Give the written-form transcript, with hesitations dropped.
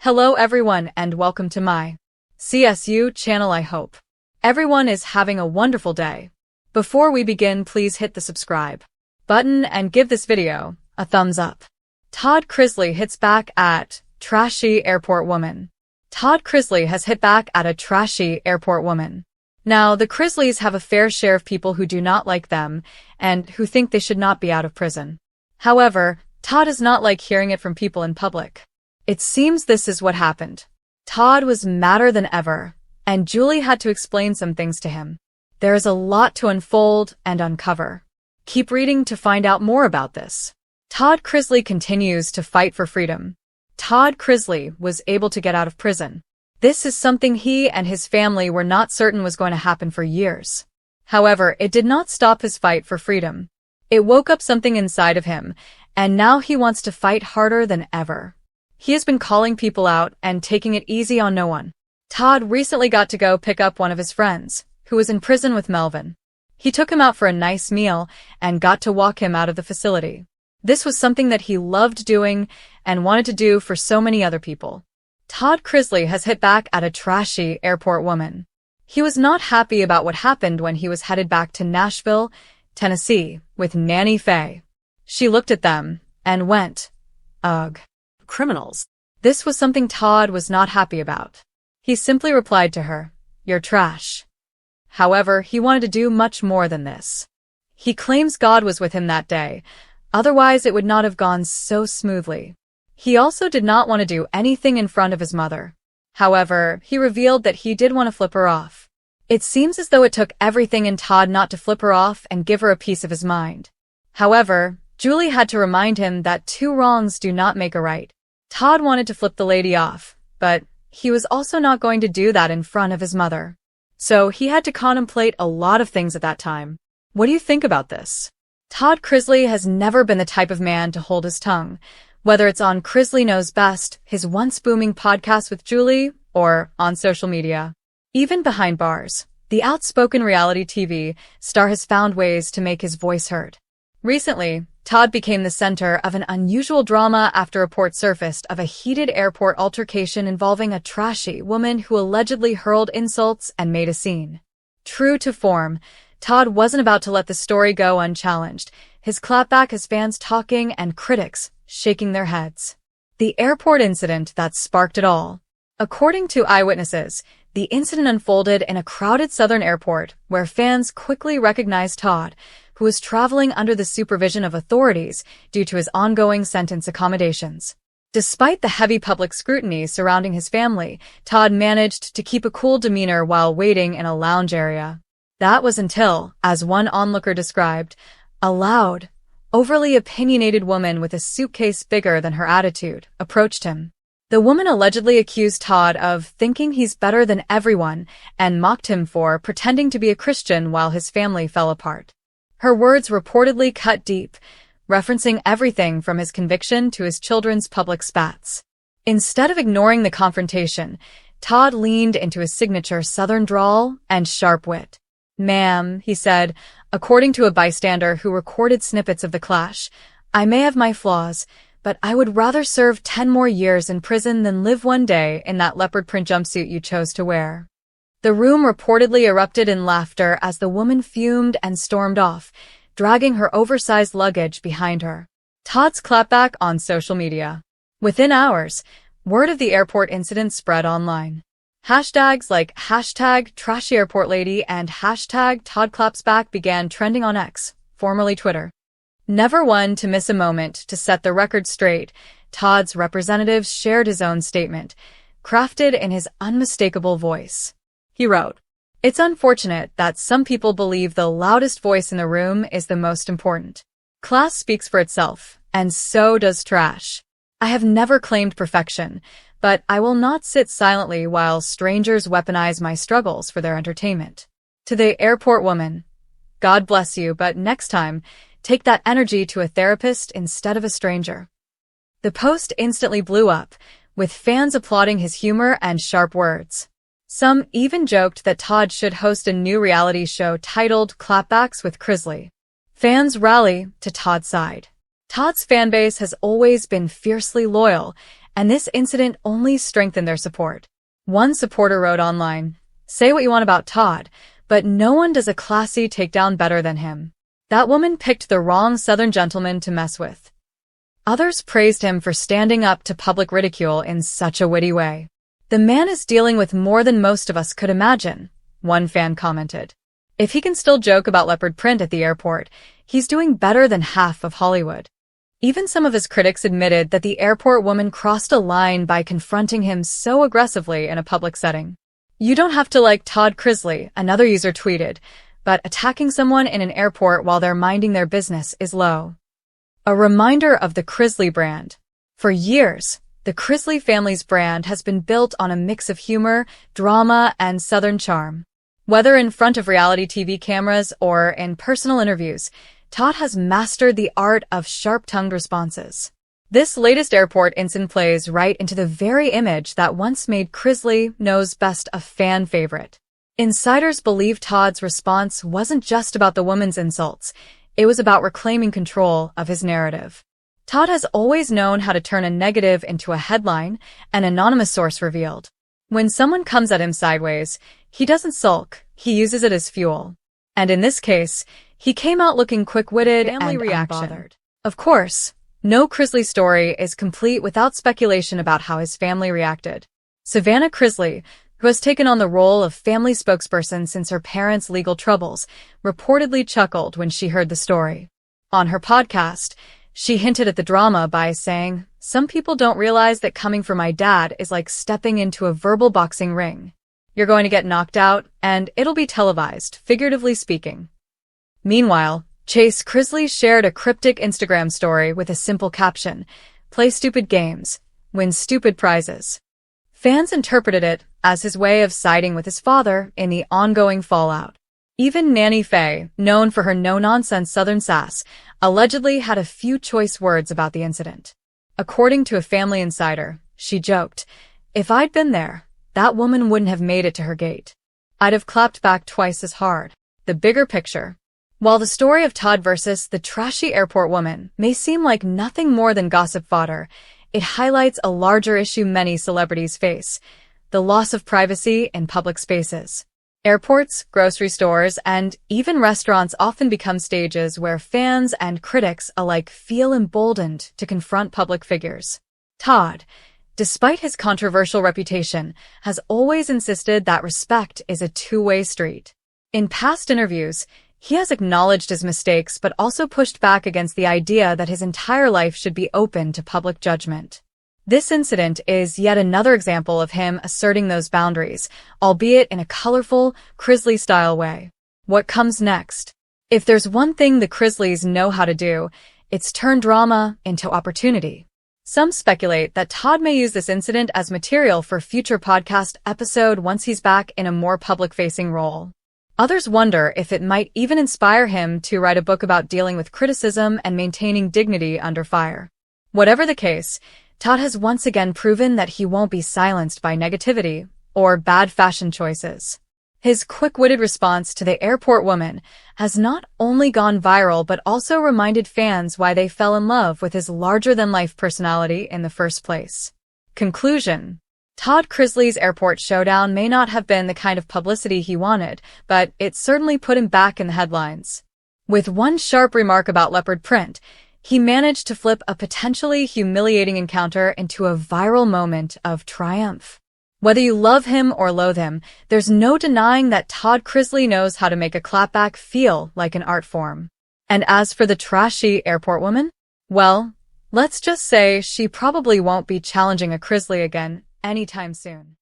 Hello everyone and welcome to my CSU channel. I hope everyone is having a wonderful day. Before we begin, please hit the subscribe button and give this video a thumbs up. Todd Chrisley hits back at Trashy airport woman. Todd Chrisley has hit back at a trashy airport woman. Now, the Chrisleys have a fair share of people who do not like them and who think they should not be out of prison. However, Todd does not like hearing it from people in public. It seems this is what happened. Todd was madder than ever, and Julie had to explain some things to him. There is a lot to unfold and uncover. Keep reading to find out more about this. Todd Chrisley continues to fight for freedom. Todd Chrisley was able to get out of prison. This is something he and his family were not certain was going to happen for years. However, it did not stop his fight for freedom. It woke up something inside of him, and now he wants to fight harder than ever. He has been calling people out and taking it easy on no one. Todd recently got to go pick up one of his friends, who was in prison with Melvin. He took him out for a nice meal and got to walk him out of the facility. This was something that he loved doing and wanted to do for so many other people. Todd Chrisley has hit back at a trashy airport woman. He was not happy about what happened when he was headed back to Nashville, Tennessee, with Nanny Faye. She looked at them and went, "Ugh. Criminals." This was something Todd was not happy about. He simply replied to her, "You're trash." However, he wanted to do much more than this. He claims God was with him that day, otherwise it would not have gone so smoothly. He also did not want to do anything in front of his mother. However, he revealed that he did want to flip her off. It seems as though it took everything in Todd not to flip her off and give her a piece of his mind. However, Julie had to remind him that two wrongs do not make a right. Todd wanted to flip the lady off, but he was also not going to do that in front of his mother. So he had to contemplate a lot of things at that time. What do you think about this? Todd Chrisley has never been the type of man to hold his tongue, whether it's on Chrisley Knows Best, his once booming podcast with Julie, or on social media. Even behind bars, the outspoken reality TV star has found ways to make his voice heard. Recently, Todd became the center of an unusual drama after reports surfaced of a heated airport altercation involving a trashy woman who allegedly hurled insults and made a scene. True to form, Todd wasn't about to let the story go unchallenged. His clapback has fans talking and critics shaking their heads. The airport incident that sparked it all. According to eyewitnesses, the incident unfolded in a crowded southern airport where fans quickly recognized Todd, who was traveling under the supervision of authorities due to his ongoing sentence accommodations. Despite the heavy public scrutiny surrounding his family, Todd managed to keep a cool demeanor while waiting in a lounge area. That was until, as one onlooker described, a loud, overly opinionated woman with a suitcase bigger than her attitude approached him. The woman allegedly accused Todd of thinking he's better than everyone and mocked him for pretending to be a Christian while his family fell apart. Her words reportedly cut deep, referencing everything from his conviction to his children's public spats. Instead of ignoring the confrontation, Todd leaned into his signature Southern drawl and sharp wit. "Ma'am," he said, according to a bystander who recorded snippets of the clash, "I may have my flaws, but I would rather serve 10 more years in prison than live one day in that leopard print jumpsuit you chose to wear." The room reportedly erupted in laughter as the woman fumed and stormed off, dragging her oversized luggage behind her. Todd's clapback on social media. Within hours, word of the airport incident spread online. Hashtags like #TrashyAirportLady and #ToddClapsBack began trending on X, formerly Twitter. Never one to miss a moment to set the record straight, Todd's representatives shared his own statement, crafted in his unmistakable voice. He wrote, "It's unfortunate that some people believe the loudest voice in the room is the most important. Class speaks for itself, and so does trash. I have never claimed perfection, but I will not sit silently while strangers weaponize my struggles for their entertainment." To the airport woman, God bless you, but next time, take that energy to a therapist instead of a stranger. The post instantly blew up, with fans applauding his humor and sharp words. Some even joked that Todd should host a new reality show titled Clapbacks with Chrisley. Fans rally to Todd's side. Todd's fanbase has always been fiercely loyal, and this incident only strengthened their support. One supporter wrote online, "Say what you want about Todd, but no one does a classy takedown better than him. That woman picked the wrong Southern gentleman to mess with." Others praised him for standing up to public ridicule in such a witty way. "The man is dealing with more than most of us could imagine," one fan commented. "If he can still joke about leopard print at the airport, he's doing better than half of Hollywood." Even some of his critics admitted that the airport woman crossed a line by confronting him so aggressively in a public setting. "You don't have to like Todd Chrisley," another user tweeted, "but attacking someone in an airport while they're minding their business is low." A reminder of the Chrisley brand. For years, the Chrisley family's brand has been built on a mix of humor, drama, and Southern charm. Whether in front of reality TV cameras or in personal interviews, Todd has mastered the art of sharp-tongued responses. This latest airport incident plays right into the very image that once made Chrisley knows best a fan favorite. Insiders believe Todd's response wasn't just about the woman's insults. It was about reclaiming control of his narrative. Todd has always known how to turn a negative into a headline, an anonymous source revealed. When someone comes at him sideways, he doesn't sulk, he uses it as fuel. And in this case, he came out looking quick-witted and unbothered. Of course, no Chrisley story is complete without speculation about how his family reacted. Savannah Chrisley, who has taken on the role of family spokesperson since her parents' legal troubles, reportedly chuckled when she heard the story. On her podcast, she hinted at the drama by saying, "Some people don't realize that coming for my dad is like stepping into a verbal boxing ring. You're going to get knocked out, and it'll be televised, figuratively speaking." Meanwhile, Chase Chrisley shared a cryptic Instagram story with a simple caption, "Play stupid games, win stupid prizes." Fans interpreted it as his way of siding with his father in the ongoing fallout. Even Nanny Faye, known for her no-nonsense Southern sass, allegedly had a few choice words about the incident. According to a family insider, she joked, "If I'd been there, that woman wouldn't have made it to her gate. I'd have clapped back twice as hard." The bigger picture. While the story of Todd versus the trashy airport woman may seem like nothing more than gossip fodder, it highlights a larger issue many celebrities face: the loss of privacy in public spaces. Airports, grocery stores, and even restaurants often become stages where fans and critics alike feel emboldened to confront public figures. Todd, despite his controversial reputation, has always insisted that respect is a two-way street. In past interviews, he has acknowledged his mistakes but also pushed back against the idea that his entire life should be open to public judgment. This incident is yet another example of him asserting those boundaries, albeit in a colorful, Chrisley-style way. What comes next? If there's one thing the Chrisleys know how to do, it's turn drama into opportunity. Some speculate that Todd may use this incident as material for a future podcast episode once he's back in a more public-facing role. Others wonder if it might even inspire him to write a book about dealing with criticism and maintaining dignity under fire. Whatever the case, Todd has once again proven that he won't be silenced by negativity or bad fashion choices. His quick-witted response to the airport woman has not only gone viral but also reminded fans why they fell in love with his larger-than-life personality in the first place. Conclusion: Todd Chrisley's airport showdown may not have been the kind of publicity he wanted, but it certainly put him back in the headlines. With one sharp remark about leopard print, he managed to flip a potentially humiliating encounter into a viral moment of triumph. Whether you love him or loathe him, there's no denying that Todd Chrisley knows how to make a clapback feel like an art form. And as for the trashy airport woman, well, let's just say she probably won't be challenging a Chrisley again anytime soon.